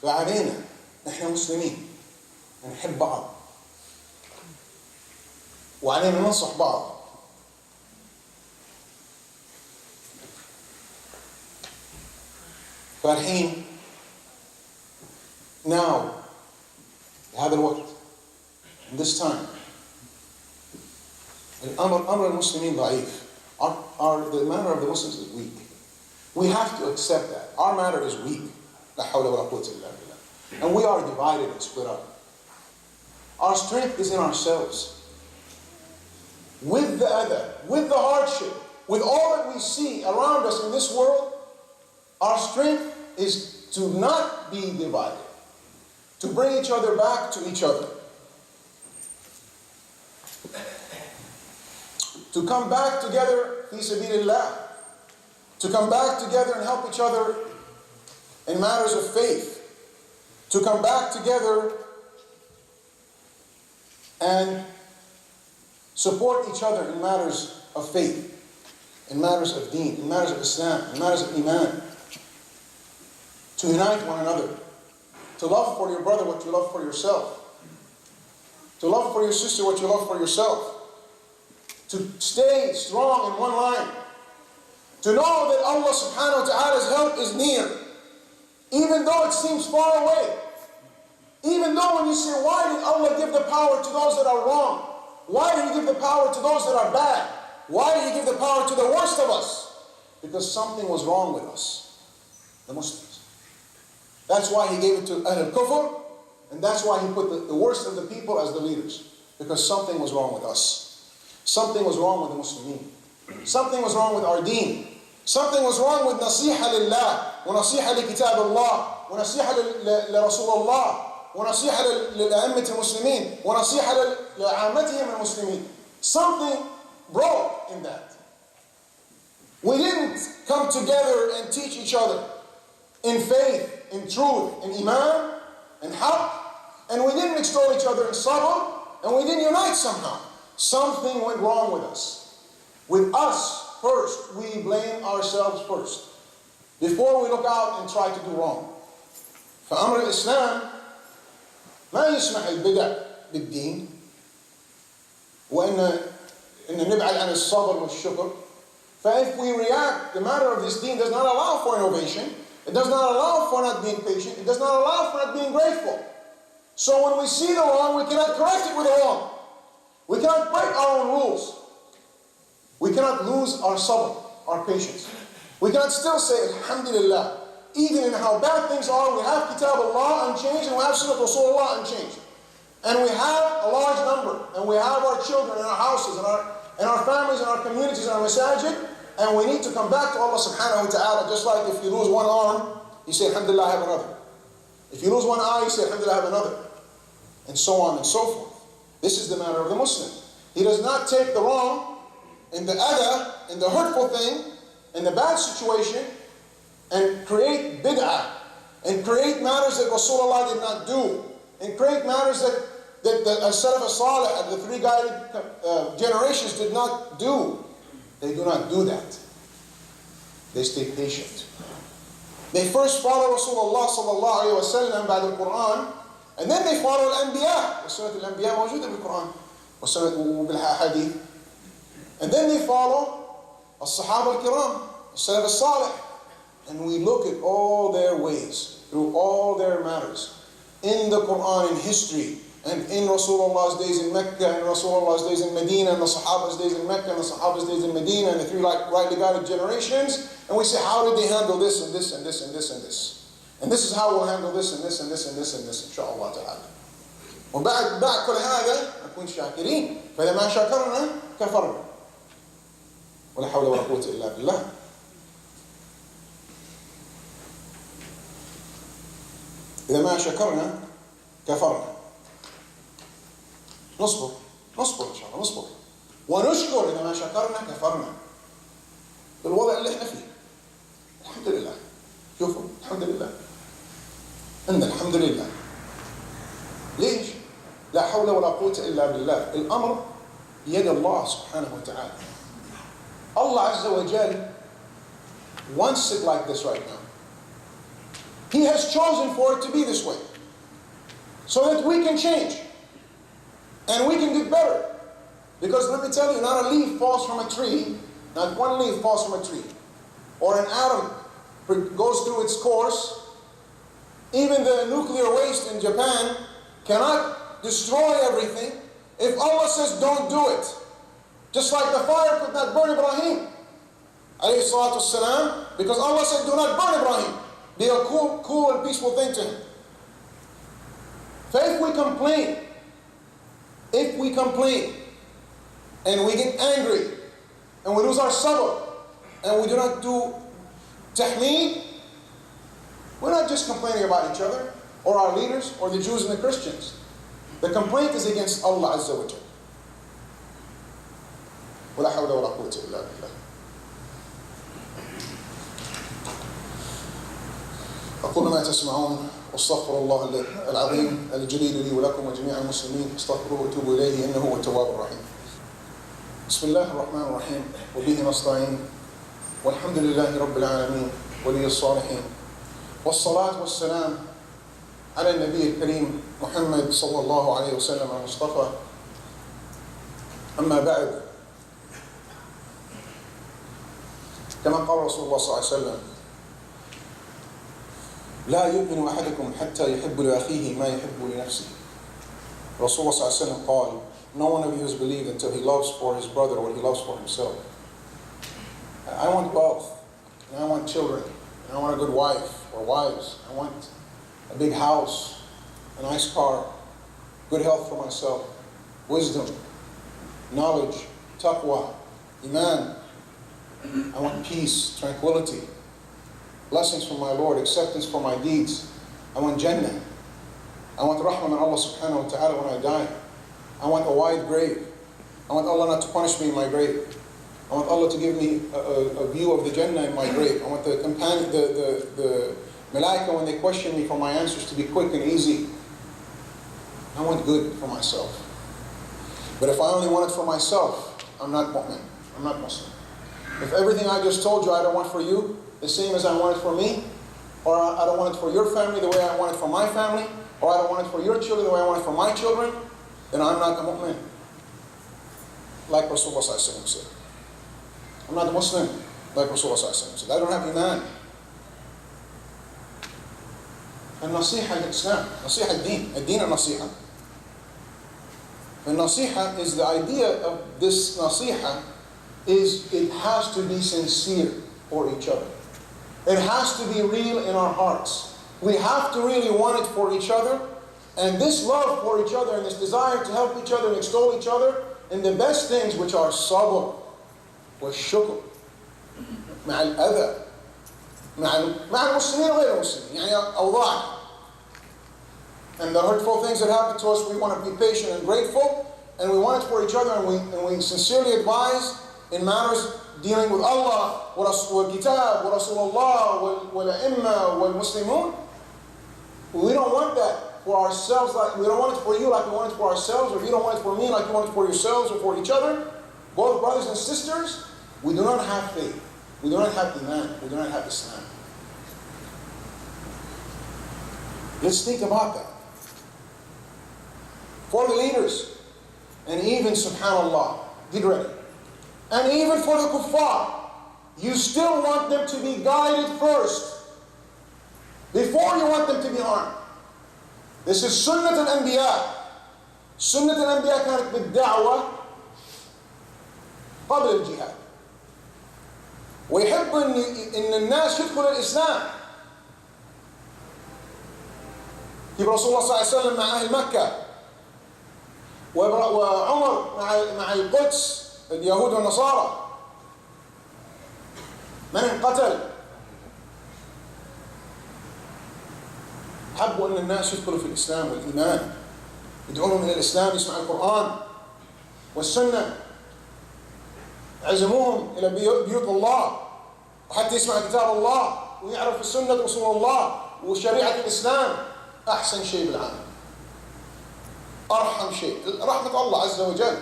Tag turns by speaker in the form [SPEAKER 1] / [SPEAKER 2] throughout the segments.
[SPEAKER 1] فعلينا نحن مسلمين نحب بعض وعلينا ننصح بعض. فالحين now هذا الوقت in this time أمر المسلمين ضعيف. The matter of the Muslims is weak. We have to accept that. Our matter is weak. لا حول ولا قوة إلا بالله. And we are divided and split up. Our strength is in ourselves. With the other, with the hardship, with all that we see around us in this world, our strength is to not be divided, to bring each other back to each other, to come back together fi sabilillah, to come back together and help each other in matters of faith, to come back together and support each other in matters of faith, in matters of deen, in matters of Islam, in matters of iman, to unite one another, to love for your brother what you love for yourself, to love for your sister what you love for yourself, to stay strong in one line, to know that Allah subhanahu wa ta'ala's help is near, even though it seems far away, even though when you say, why did Allah give the power to those that are wrong? Why did He give the power to those that are bad? Why did He give the power to the worst of us? Because something was wrong with us, the Muslims. That's why He gave it to Ahl al-Kufr, and that's why He put the worst of the people as the leaders. Because something was wrong with us. Something was wrong with the Muslimin. Something was wrong with our deen. Something was wrong with nasiha lillah, wa nasiha li kitab Allah, wa nasiha li Rasulullah, ونصيحة للأئمة المسلمين ونصيحة لعامتهم المسلمين. Something broke in that. We didn't come together and teach each other in faith, in truth, in iman, in haqq, and we didn't extol each other in sabr, and we didn't unite somehow. Something went wrong with us. With us first, we blame ourselves first, before we look out and try to do wrong. فأمر الإسلام ما يسمح البدع بالدين وإن نبعد عن الصبر والشكر. If we react, the matter of this deen does not allow for innovation. It does not allow for not being patient. It does not allow for not being grateful. So when we see the wrong, we cannot correct it with the wrong. We cannot break our own rules. We cannot lose our sabr, our patience. We cannot still say, Alhamdulillah, even in how bad things are, we have Kitab Allah unchanged, and we have Sunnah Rasulullah unchanged. And we have a large number, and we have our children in our houses, and our families, and our communities, and our masajid, and we need to come back to Allah subhanahu wa ta'ala, just like if you lose one arm, you say, Alhamdulillah, I have another. If you lose one eye, you say, Alhamdulillah, I have another. And so on and so forth. This is the matter of the Muslim. He does not take the wrong, in the other, in the hurtful thing, in the bad situation, and create bid'ah, and create matters that Rasulullah did not do, and create matters that the Salaf as-Salih, the three guided generations did not do. They do not do that. They stay patient. They first follow Rasulullah sallallahu alayhi wa sallam by the Quran, and then they follow al-Anbiya. Sunnah al-Anbiya موجودة بالقرآن وبالحديث. And then they follow الصحابة الكرام, السلف الصالح. And we look at all their ways, through all their matters, in the Quran, in history, and in Rasulullah's days in Mecca, and Rasulullah's days in Medina, and the Sahaba's days in Mecca, and the Sahaba's days in Medina, and the three rightly guided generations, and we say, how did they handle this, and this, and this, and this, and this? And this is how we'll handle this, and this, and this, and this, and this, inshaAllah ta'ala. وبعد كل هذا نكون شاكرين. فإذا ما شكرنا كفرنا. ولا حول ولا قوة إلا بالله. إذا ما شكرنا كفرنا. نصبر إن شاء الله نصبر ونشكر. إذا ما شكرنا كفرنا. بالوضع اللي احنا فيه. الحمد لله. شوفوا الحمد لله. إن الحمد لله. ليش؟ لا حول ولا قوة إلا بالله. الأمر بيد الله سبحانه وتعالى. Allah Azza wa Jal wants it like this right now. He has chosen for it to be this way, so that we can change, and we can get better. Because let me tell you, not a leaf falls from a tree, not one leaf falls from a tree, or an atom goes through its course. Even the nuclear waste in Japan cannot destroy everything. If Allah says don't do it, just like the fire could not burn Ibrahim, alayhi salatu wassalam, because Allah said do not burn Ibrahim. Be a cool and peaceful thing to him. So if we complain, and we get angry, and we lose our sabr, and we do not do tahmeed, we're not just complaining about each other, or our leaders, or the Jews and the Christians. The complaint is against Allah Azza wa Jal. ولا حول ولا قوة إلا بالله. أقول ما تسمعون واستغفر الله العظيم الجليل لي ولكم وجميع المسلمين استغفروه وتوبوا إليه إنه هو التواب الرحيم. بسم الله الرحمن الرحيم وبه نستعين والحمد لله رب العالمين ولي الصالحين والصلاة والسلام على النبي الكريم محمد صلى الله عليه وسلم المصطفى. أما بعد، كما قال رسول الله صلى الله عليه وسلم: لا يؤمن أحدكم حتى يحب لأخيه ما يحب لنفسه. Rasulullah صلى الله عليه وسلم قال, no one of you has believed until he loves for his brother what he loves for himself. I want both. And I want children. And I want a good wife or wives. I want a big house, a nice car, good health for myself, wisdom, knowledge, taqwa, iman. I want peace, tranquility, blessings from my Lord, acceptance for my deeds. I want Jannah. I want rahmah min Allah subhanahu wa ta'ala when I die. I want a wide grave. I want Allah not to punish me in my grave. I want Allah to give me a view of the Jannah in my grave. I want the malaika, when they question me for my answers, to be quick and easy. I want good for myself. But if I only want it for myself, I'm not mu'min. I'm not Muslim. If everything I just told you I don't want for you, the same as I want it for me, or I don't want it for your family the way I want it for my family, or I don't want it for your children the way I want it for my children, then I'm not a mu'min. Like Rasulullah said. I'm not a Muslim, like Rasulullah said. I don't have iman. النصيحة الإسلام، نصيحة الدين النصيحة. The nasiha is the idea of this nasiha is it has to be sincere for each other. It has to be real in our hearts. We have to really want it for each other. And this love for each other and this desire to help each other and extol each other in the best things, which are sabr والشكر مع الأذى مع المسلمين وغير المسلمين يعني أوضاع. And the hurtful things that happen to us, we want to be patient and grateful, and we want it for each other, and we sincerely advise in matters dealing with Allah والكتاب ورسول الله والأئمة والمسلمون. We don't want that for ourselves, like we don't want it for you like we want it for ourselves, or you don't want it for me like you want it for yourselves or for each other. Both brothers and sisters, we do not have faith. We do not have iman. We do not have Islam. Let's think about that. For the leaders, and even, subhanAllah, get ready. And even for the kuffar, you still want them to be guided first, before you want them to be harmed. This is Sunnat al-Anbiya. Sunnat al-Anbiya كانت بالدعوة قبل الجهاد. ويحب إن الناس يدخل الإسلام. كيف رسول الله صلى الله عليه وسلم مع أهل مكة، وعمر مع القدس اليهود والنصارى. من انقتل؟ حبوا أن الناس يدخلوا في الإسلام والإيمان، يدعونهم إلى الإسلام، يسمع القرآن والسنة، عزموهم إلى بيوت الله، وحتى يسمع كتاب الله ويعرف السنة رسول الله وشريعة الإسلام. أحسن شيء بالعالم، أرحم شيء، رحمة الله عز وجل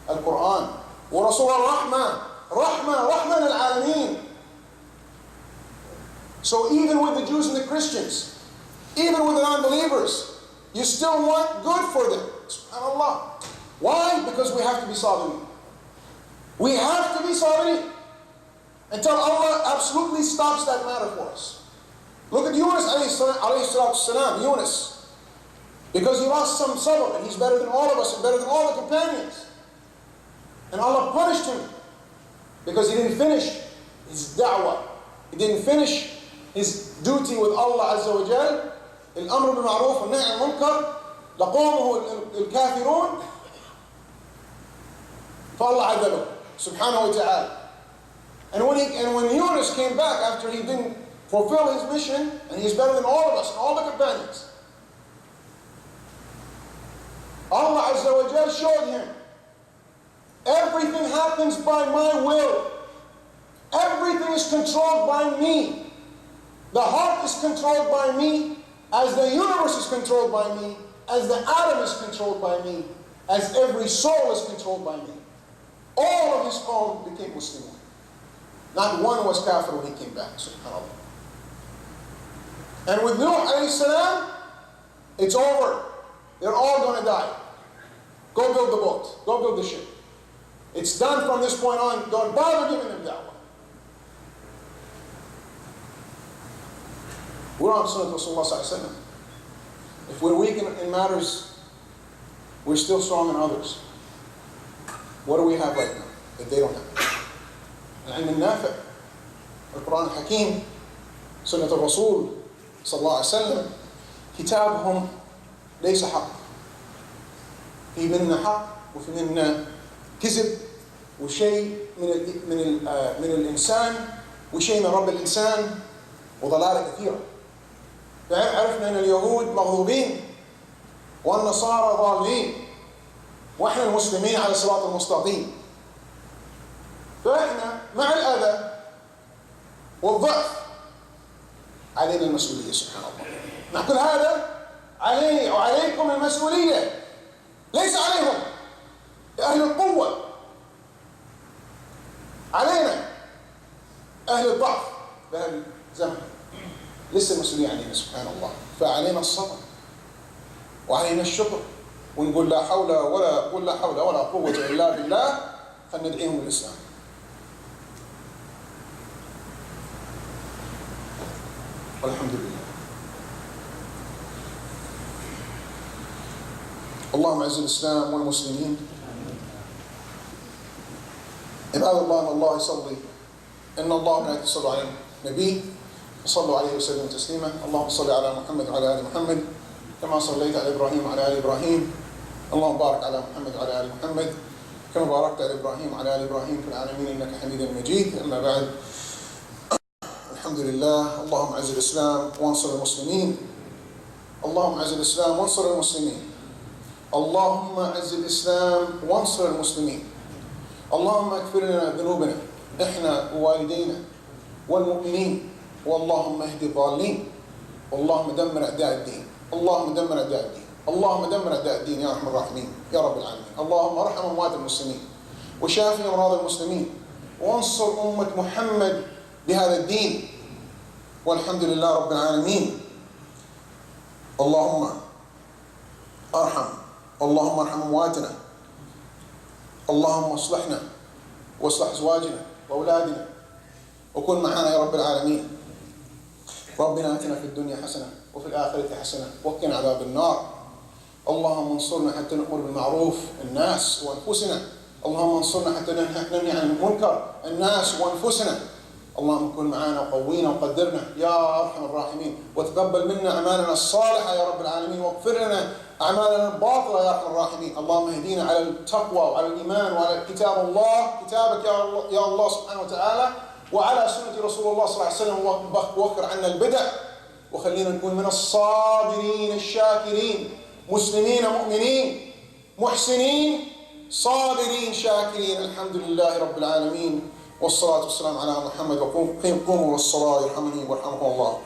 [SPEAKER 1] القرآن، ورسول الرحمة، رحمة للعالمين. So even with the Jews and the Christians, even with the non-believers, you still want good for them. SubhanAllah. Why? Because we have to be sabirin. We have to be sabirin until Allah absolutely stops that matter for us. Look at Yunus alayhi salam, Yunus. Because he lost some sabr, and he's better than all of us and better than all the companions. And Allah punished him because he didn't finish his da'wah. He didn't finish his duty with Allah Azza wa Jal. الأمر بالمعروف والنهي عن المنكر لقومه الكافرون فالله عذبه سبحانه وتعالى. And when Yunus came back after he didn't fulfill his mission, and he's better than all of us and all the companions, Allah Azza wa Jal showed him, everything happens by my will. Everything is controlled by me. The heart is controlled by me, as the universe is controlled by me, as the atom is controlled by me, as every soul is controlled by me. All of his qawm became Muslim. Not one was kafir when he came back, subhanAllah. And with Nuh alayhi salam, it's over. They're all going to die. Go build the boat. Go build the ship. It's done from this point on. Don't bother giving them da'wah. We're on Sunnah Rasulullah sallallahu alaihi wasallam. If we're weak in matters, we're still strong in others. What do we have right now that they don't have? Al-ilm al-nafi', Al-Quran al-Hakim, Sunnah al-Rasul sallallahu alaihi wasallam, كتابهم ليس حق. في مننا حق وفي مننا كذب وشيء من الإنسان وشيء من رب الإنسان وضلالة كثيرة. عرفنا أن اليهود مغضوبين والنصارى ضالين وإحنا المسلمين على الصراط المستقيم. فإحنا مع الأذى والضعف علينا المسؤولية سبحان الله. مع كل هذا علي وعليكم المسؤولية، ليس عليهم أهل القوة، علينا أهل الضعف بهذا الزمن. لسه المسؤولية علينا سبحان الله. فعلينا الصبر وعلينا الشكر، ونقول لا حول ولا قوة إلا بالله، فندعيهم للإسلام. والحمد لله. اللهم اعز الإسلام والمسلمين. عباد الله يصلي، إن الله وملائكته يصلوا على النبي صلوا عليه وسلم تسليما. اللهم صل على محمد وعلى آل محمد كما صليت على إبراهيم وعلى آل إبراهيم. اللهم بارك على محمد وعلى آل محمد كما باركت على إبراهيم وعلى آل إبراهيم في العالمين إنك حميد مجيد. أما بعد، الحمد لله. اللهم اعز الإسلام وانصر المسلمين. اللهم اعز الإسلام وانصر المسلمين. اللهم اعز الإسلام وانصر المسلمين. اللهم اغفر لنا ذنوبنا إحنا ووالدينا والمؤمنين، واللهم اهد الضالين، اللهم دمر أعداء الدين، اللهم دمر أعداء الدين، اللهم دمر أعداء الدين يا أرحم الراحمين يا رب العالمين. اللهم ارحم أموات المسلمين وشافي أمراض المسلمين وانصر أمة محمد بهذا الدين، والحمد لله رب العالمين. اللهم ارحم أمواتنا، اللهم اصلحنا واصلح أزواجنا وأولادنا وكن معنا يا رب العالمين. ربنا آتنا في الدنيا حسنة وفي الآخرة حسنة وقنا عذاب النار. اللهم انصرنا حتى نأمر بالمعروف الناس وأنفسنا. اللهم انصرنا حتى ننهي عن المنكر الناس وأنفسنا. اللهم كن معنا وقوينا وقدرنا يا أرحم الراحمين، وتقبل منا أعمالنا الصالحة يا رب العالمين، واغفر لنا أعمالنا الباطلة يا أرحم الراحمين. اللهم اهدينا على التقوى وعلى الإيمان وعلى كتاب الله، كتابك يا الله سبحانه وتعالى، وعلى سنة رسول الله صلى الله عليه وسلم، ووفر عنا البدع، وخلينا نكون من الصابرين الشاكرين، مسلمين مؤمنين محسنين صابرين شاكرين. الحمد لله رب العالمين، والصلاة والسلام على محمد. وقوموا للصلاة يرحمني ويرحمكم الله.